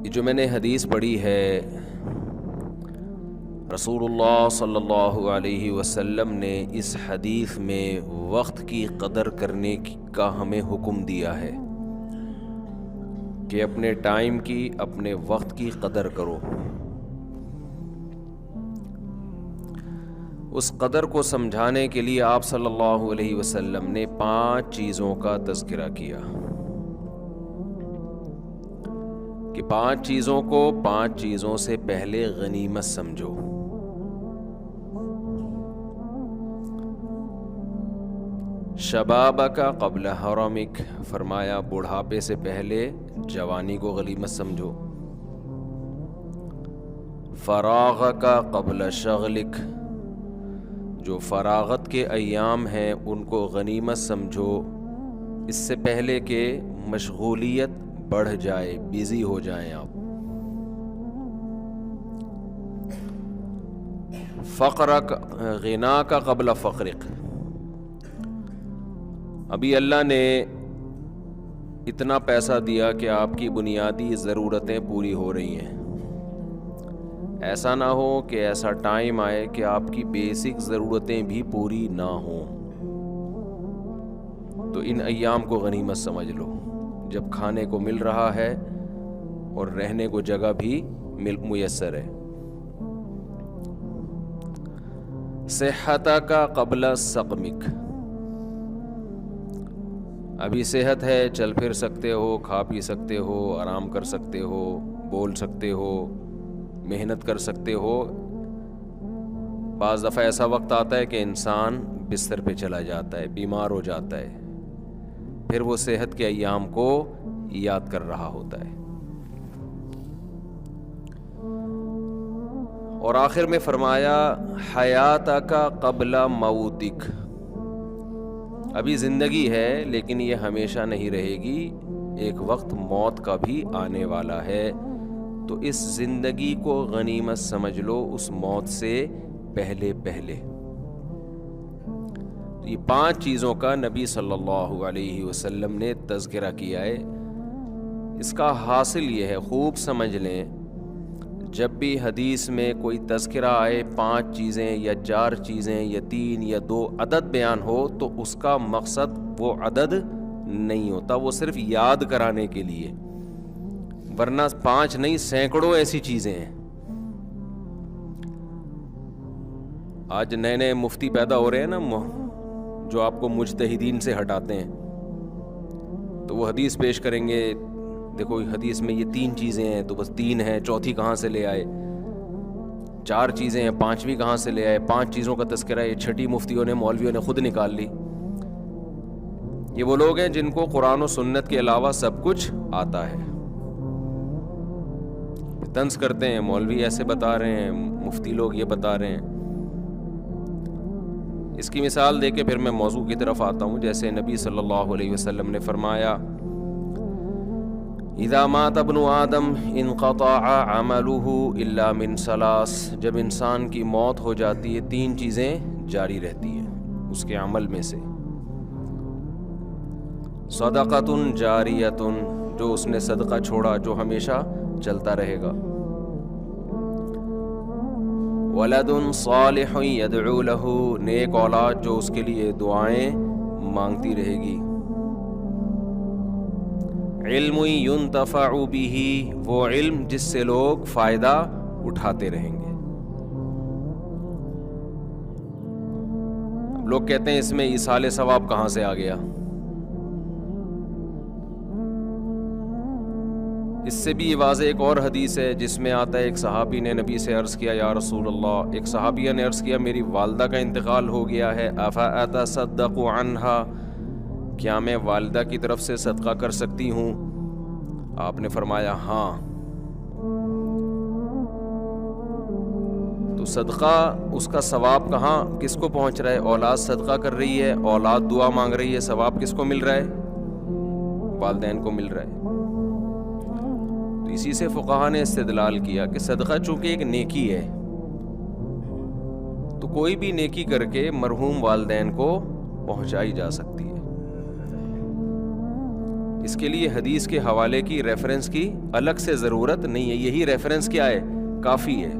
یہ جو میں نے حدیث پڑھی ہے، رسول اللہ صلی اللہ علیہ وسلم نے اس حدیث میں وقت کی قدر کرنے کا ہمیں حکم دیا ہے کہ اپنے ٹائم کی، اپنے وقت کی قدر کرو۔ اس قدر کو سمجھانے کے لیے آپ صلی اللہ علیہ وسلم نے 5 چیزوں کا تذکرہ کیا کہ 5 چیزوں کو 5 چیزوں سے پہلے غنیمت سمجھو۔ شبابک قبل حرمک، فرمایا بڑھاپے سے پہلے جوانی کو غنیمت سمجھو۔ فراغک قبل شغلک، جو فراغت کے ایام ہیں ان کو غنیمت سمجھو، اس سے پہلے کہ مشغولیت بڑھ جائے، بیزی ہو جائیں آپ۔ فقرک غناک قبل فقرک، ابھی اللہ نے اتنا پیسہ دیا کہ آپ کی بنیادی ضرورتیں پوری ہو رہی ہیں، ایسا نہ ہو کہ ایسا ٹائم آئے کہ آپ کی بیسک ضرورتیں بھی پوری نہ ہوں، تو ان ایام کو غنیمت سمجھ لو جب کھانے کو مل رہا ہے اور رہنے کو جگہ بھی میسر ہے۔ صحتک قبل سقمک، ابھی صحت ہے، چل پھر سکتے ہو، کھا پی سکتے ہو، آرام کر سکتے ہو، بول سکتے ہو، محنت کر سکتے ہو۔ بعض دفعہ ایسا وقت آتا ہے کہ انسان بستر پہ چلا جاتا ہے، بیمار ہو جاتا ہے، پھر وہ صحت کے ایام کو یاد کر رہا ہوتا ہے۔ اور آخر میں فرمایا حیاتک قبل موتک، ابھی زندگی ہے لیکن یہ ہمیشہ نہیں رہے گی، ایک وقت موت کا بھی آنے والا ہے، تو اس زندگی کو غنیمت سمجھ لو اس موت سے پہلے پہلے۔ یہ 5 چیزوں کا نبی صلی اللہ علیہ وسلم نے تذکرہ کیا ہے۔ اس کا حاصل یہ ہے، خوب سمجھ لیں، جب بھی حدیث میں کوئی تذکرہ آئے 5 چیزیں یا 4 چیزیں یا 3 یا 2 عدد بیان ہو، تو اس کا مقصد وہ عدد نہیں ہوتا، وہ صرف یاد کرانے کے لیے، ورنہ 5 نہیں سینکڑوں ایسی چیزیں ہیں۔ آج نئے نئے مفتی پیدا ہو رہے ہیں نا، جو آپ کو مجتہدین سے ہٹاتے ہیں، تو وہ حدیث پیش کریں گے، دیکھو حدیث میں یہ 3 چیزیں ہیں، تو بس 3 ہیں، چوتھی کہاں سے لے آئے؟ 4 چیزیں ہیں، 5ویں کہاں سے لے آئے؟ 5 چیزوں کا تذکرہ ہے، یہ 6ٹھی مفتیوں نے، مولویوں نے خود نکال لی۔ یہ وہ لوگ ہیں جن کو قرآن و سنت کے علاوہ سب کچھ آتا ہے، طنز کرتے ہیں، مولوی ایسے بتا رہے ہیں، مفتی لوگ یہ بتا رہے ہیں۔ اس کی مثال دے کے پھر میں موضوع کی طرف آتا ہوں۔ جیسے نبی صلی اللہ علیہ وسلم نے فرمایا اذا مات ابن آدم انقطع عمله الا من 3، جب انسان کی موت ہو جاتی ہے 3 چیزیں جاری رہتی ہیں اس کے عمل میں سے۔ صدقۃ جاریۃ، جو اس نے صدقہ چھوڑا جو ہمیشہ چلتا رہے گا۔ ولد صالح يدعو له، نیک اولاد جو اس کے لیے دعائیں مانگتی رہے گی۔ علم ينتفع به، وہ علم جس سے لوگ فائدہ اٹھاتے رہیں گے۔ لوگ کہتے ہیں اس میں ایصال ثواب کہاں سے آ گیا؟ اس سے بھی واضح ایک اور حدیث ہے جس میں آتا ہے، ایک صحابی نے نبی سے عرض کیا یا رسول اللہ، ایک صحابیہ نے عرض کیا میری والدہ کا انتقال ہو گیا ہے، افاتصدق عنہا، کیا میں والدہ کی طرف سے صدقہ کر سکتی ہوں؟ آپ نے فرمایا ہاں۔ تو صدقہ اس کا ثواب کہاں کس کو پہنچ رہا ہے؟ اولاد صدقہ کر رہی ہے، اولاد دعا مانگ رہی ہے، ثواب کس کو مل رہا ہے؟ والدین کو مل رہا ہے۔ تو اسی سے فقہا نے استدلال کیا کہ صدقہ چونکہ ایک نیکی ہے، تو کوئی بھی نیکی کر کے مرحوم والدین کو پہنچائی جا سکتی ہے۔ اس کے لیے حدیث کے حوالے کی ریفرنس کی الگ سے ضرورت نہیں ہے، یہی ریفرنس کیا ہے، کافی ہے۔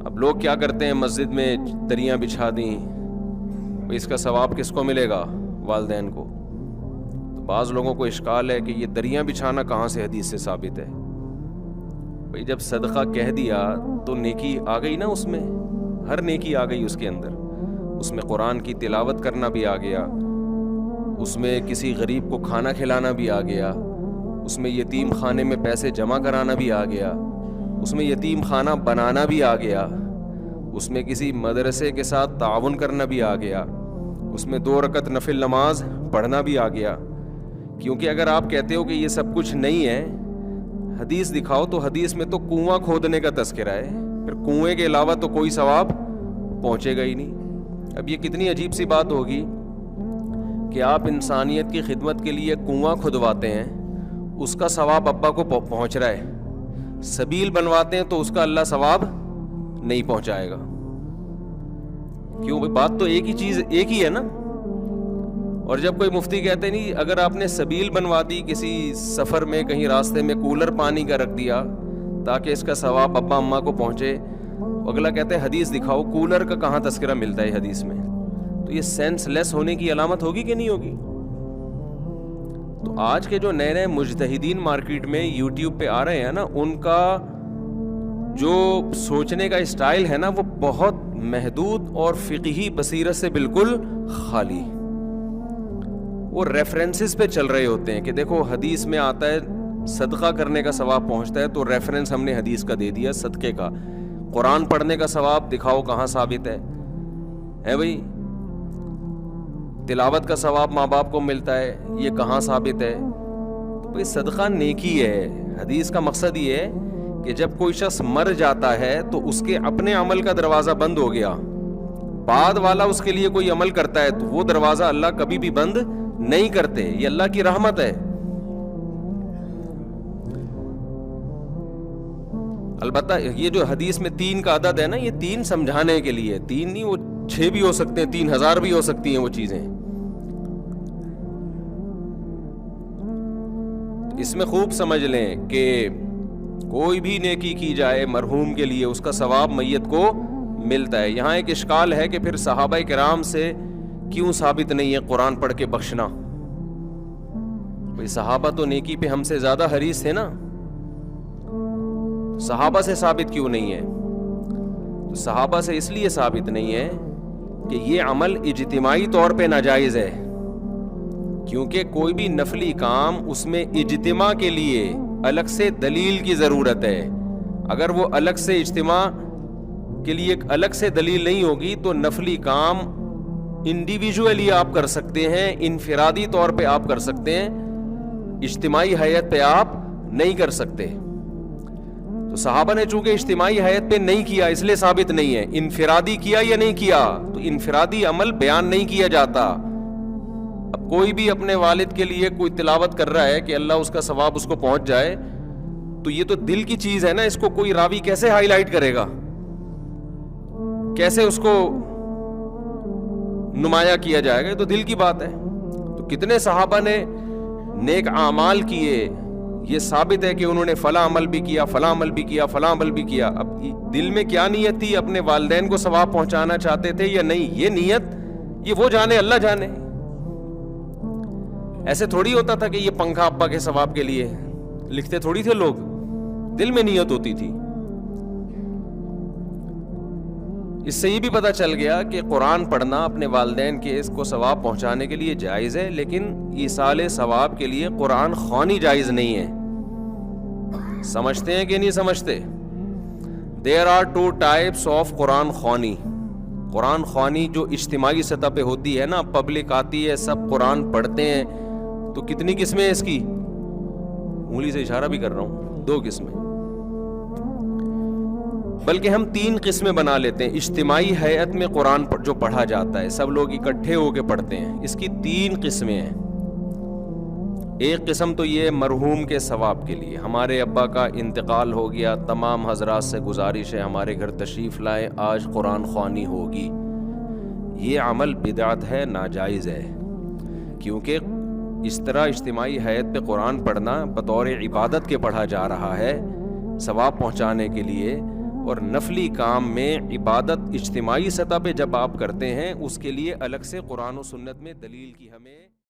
اب لوگ کیا کرتے ہیں، مسجد میں دریاں بچھا دیں، اس کا ثواب کس کو ملے گا؟ والدین کو۔ تو بعض لوگوں کو اشکال ہے کہ یہ دریاں بچھانا کہاں سے حدیث سے ثابت ہے؟ بھئی جب صدقہ کہہ دیا تو نیکی آ گئی نا، اس میں ہر نیکی آ گئی اس کے اندر، اس میں قرآن کی تلاوت کرنا بھی آ گیا، اس میں کسی غریب کو کھانا کھلانا بھی آ گیا، اس میں یتیم خانے میں پیسے جمع کرانا بھی آ گیا، اس میں یتیم خانہ بنانا بھی آ گیا، اس میں کسی مدرسے کے ساتھ تعاون کرنا بھی آ گیا، اس میں 2 رکعت نفل نماز پڑھنا بھی آ گیا۔ کیونکہ اگر آپ کہتے ہو کہ یہ سب کچھ نہیں ہے، حدیث دکھاؤ، تو حدیث میں تو کنواں کھودنے کا تذکرہ ہے، پھر کنویں کے علاوہ تو کوئی ثواب پہنچے گا ہی نہیں۔ اب یہ کتنی عجیب سی بات ہوگی کہ آپ انسانیت کی خدمت کے لیے کنواں کھدواتے ہیں، اس کا ثواب ابا کو پہنچ رہا ہے، سبیل بنواتے ہیں تو اس کا اللہ ثواب نہیں پہنچائے گا۔ کیوں؟ بات تو ایک ہی چیز، ایک ہی ہے نا۔ اور جب کوئی مفتی کہتے نہیں، اگر آپ نے سبیل بنوا دی، کسی سفر میں کہیں راستے میں کولر پانی کا رکھ دیا تاکہ اس کا ثواب ابا اماں کو پہنچے، اگلا کہتے ہے حدیث دکھاؤ، کولر کا کہاں تذکرہ ملتا ہے حدیث میں؟ تو یہ سینس لیس ہونے کی علامت ہوگی کہ نہیں ہوگی؟ تو آج کے جو نئے مجتہدین مارکیٹ میں یوٹیوب پہ آ رہے ہیں نا، ان کا جو سوچنے کا اسٹائل ہے نا، وہ بہت محدود اور فقہی بصیرت سے بالکل خالی۔ وہ ریفرنسز پہ چل رہے ہوتے ہیں کہ دیکھو حدیث میں آتا ہے صدقہ کرنے کا ثواب پہنچتا ہے، تو ریفرنس ہم نے حدیث کا دے دیا صدقے کا۔ قرآن پڑھنے کا ثواب دکھاؤ کہاں ثابت ہے بھائی؟ تلاوت کا ثواب ماں باپ کو ملتا ہے، یہ کہاں ثابت ہے؟ تو بھائی صدقہ نیکی ہے۔ حدیث کا مقصد یہ ہے کہ جب کوئی شخص مر جاتا ہے تو اس کے اپنے عمل کا دروازہ بند ہو گیا، بعد والا اس کے لیے کوئی عمل کرتا ہے تو وہ دروازہ اللہ کبھی بھی بند نہیں کرتے، یہ اللہ کی رحمت ہے۔ البتہ یہ جو حدیث میں 3 کا عدد ہے نا، یہ 3 سمجھانے کے لیے، 3 نہیں، وہ 6 بھی ہو سکتے ہیں، 3000 بھی ہو سکتی ہیں وہ چیزیں۔ اس میں خوب سمجھ لیں کہ کوئی بھی نیکی کی جائے مرحوم کے لیے، اس کا ثواب میت کو ملتا ہے۔ یہاں ایک اشکال ہے کہ پھر صحابہ کرام سے کیوں ثابت نہیں ہے قرآن پڑھ کے بخشنا؟ بھئی صحابہ تو نیکی پہ ہم سے زیادہ حریص تھے نا، صحابہ سے ثابت کیوں نہیں ہے؟ تو صحابہ سے اس لیے ثابت نہیں ہے کہ یہ عمل اجتماعی طور پہ ناجائز ہے، کیونکہ کوئی بھی نفلی کام اس میں اجتماع کے لیے الگ سے دلیل کی ضرورت ہے۔ اگر وہ الگ سے اجتماع کے لیے الگ سے دلیل نہیں ہوگی تو نفلی کام انڈیویجولی آپ کر سکتے ہیں، انفرادی طور پہ آپ کر سکتے ہیں، اجتماعی حیت پہ آپ نہیں کر سکتے۔ تو صحابہ نے چونکہ اجتماعی حیت پہ نہیں کیا اس لیے ثابت نہیں ہے، انفرادی کیا یا نہیں کیا، تو انفرادی عمل بیان نہیں کیا جاتا۔ اب کوئی بھی اپنے والد کے لیے کوئی تلاوت کر رہا ہے کہ اللہ اس کا ثواب اس کو پہنچ جائے، تو یہ تو دل کی چیز ہے نا، اس کو کوئی راوی کیسے ہائی لائٹ کرے گا، کیسے اس کو نمایاں کیا جائے گا؟ یہ تو دل کی بات ہے۔ تو کتنے صحابہ نے نیک اعمال کیے، یہ ثابت ہے کہ انہوں نے فلاں عمل بھی کیا، فلاں عمل بھی کیا، فلاں عمل بھی کیا۔ اب دل میں کیا نیت تھی، اپنے والدین کو ثواب پہنچانا چاہتے تھے یا نہیں، یہ نیت یہ وہ جانے، اللہ جانے۔ ایسے تھوڑی ہوتا تھا کہ یہ پنکھا ابا کے ثواب کے لیے، لکھتے تھوڑی تھے لوگ، دل میں نیت ہوتی تھی۔ اس سے یہ بھی پتہ چل گیا کہ قرآن پڑھنا اپنے والدین کے اس کو ثواب پہنچانے کے لیے جائز ہے، لیکن ایصال ثواب کے لیے قرآن خوانی جائز نہیں ہے۔ سمجھتے ہیں کہ نہیں سمجھتے؟ There are 2 types of قرآن خوانی۔ قرآن خوانی جو اجتماعی سطح پہ ہوتی ہے نا، پبلک آتی ہے، سب قرآن پڑھتے ہیں، تو کتنی قسمیں ہیں اس کی؟ انگلی سے اشارہ بھی کر رہا ہوں، 2 قسمیں، بلکہ ہم 3 قسمیں بنا لیتے ہیں۔ اجتماعی ہیئت میں قرآن جو پڑھا جاتا ہے، سب لوگ اکٹھے ہو کے پڑھتے ہیں، اس کی 3 قسمیں ہیں۔ ایک قسم تو یہ مرحوم کے ثواب کے لیے، ہمارے ابا کا انتقال ہو گیا، تمام حضرات سے گزارش ہے ہمارے گھر تشریف لائیں، آج قرآن خوانی ہوگی۔ یہ عمل بدعت ہے، ناجائز ہے، کیونکہ اس طرح اجتماعی حیت پہ قرآن پڑھنا بطور عبادت کے پڑھا جا رہا ہے ثواب پہنچانے کے لیے، اور نفلی کام میں عبادت اجتماعی سطح پہ جب آپ کرتے ہیں اس کے لیے الگ سے قرآن و سنت میں دلیل کی ہمیں